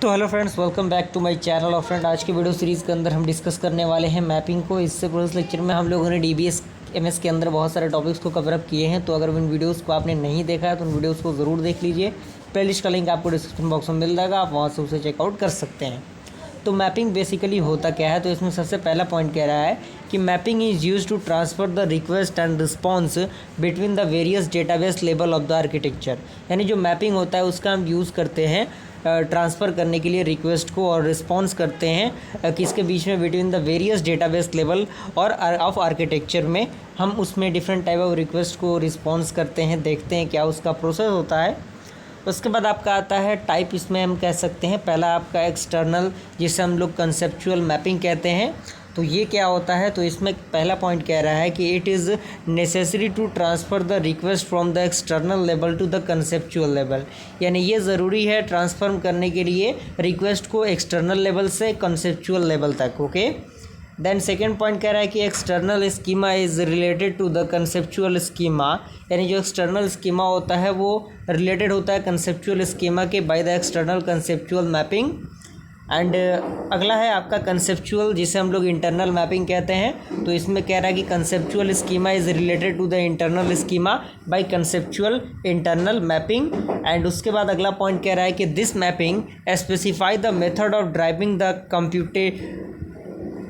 तो hello friends, welcome back to my channel. और friend, आज की वीडियो सीरीज़ के अंदर हम डिस्कस करने वाले हैं मैपिंग को। इससे पूरे लेक्चर में हम लोगों ने डीबीएस एमएस के अंदर बहुत सारे टॉपिक्स को कवर अप किए हैं। तो अगर उन वीडियोस को आपने नहीं देखा है तो उन वीडियोस को ज़रूर देख लीजिए। प्लेलिस्ट का लिंक आपको डिस्क्रिप्शन बॉक्स में मिल जाएगा, आप वहाँ से उसे चेकआउट कर सकते हैं। तो मैपिंग बेसिकली होता क्या है, तो इसमें सबसे पहला पॉइंट कह रहा है कि mapping is used to transfer the request and response between the various database level of the architecture. यानी जो मैपिंग होता है उसका हम यूज़ करते हैं ट्रांसफ़र करने के लिए रिक्वेस्ट को, और रिस्पॉन्स करते हैं किसके बीच में, between the various database level और ऑफ आर्किटेक्चर में। हम उसमें डिफरेंट टाइप ऑफ रिक्वेस्ट को रिस्पॉन्स करते हैं, देखते हैं क्या उसका प्रोसेस होता है। उसके बाद आपका आता है टाइप। इसमें हम कह सकते हैं पहला आपका एक्सटर्नल, जिसे हम लोग कंसेप्चुअल मैपिंग कहते हैं। तो ये क्या होता है, तो इसमें पहला पॉइंट कह रहा है कि it is necessary to transfer the request from the external level to the conceptual level. यानी ये ज़रूरी है ट्रांसफॉर्म करने के लिए रिक्वेस्ट को एक्सटर्नल लेवल से कंसेप्चुअल लेवल तक। ओके, देन सेकेंड पॉइंट कह रहा है कि external schema is related to the conceptual schema. यानी जो एक्सटर्नल स्कीमा होता है वो रिलेटेड होता है कंसेप्चुअल स्कीमा के by the external conceptual mapping. And अगला है आपका कंसेप्चुअल, जिसे हम लोग इंटरनल मैपिंग कहते हैं। तो इसमें कह रहा है कि conceptual schema is related to the internal schema by conceptual internal mapping. And उसके बाद अगला पॉइंट कह रहा है कि this mapping specify the method of driving the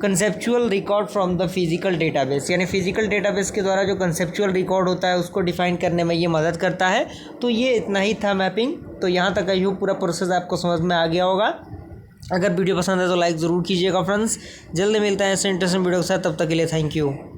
conceptual record from the physical database. यानी फिजिकल डेटाबेस के द्वारा जो कंसेप्चुअल रिकॉर्ड होता है उसको डिफाइन करने में ये मदद करता है। तो ये इतना ही था मैपिंग। तो यहाँ तक आई होप पूरा प्रोसेस आपको समझ में आ गया होगा। अगर वीडियो पसंद है तो लाइक ज़रूर कीजिएगा फ्रेंड्स। जल्दी मिलता है ऐसे इंटरेस्टिंग वीडियो के साथ, तब तक के लिए थैंक यू।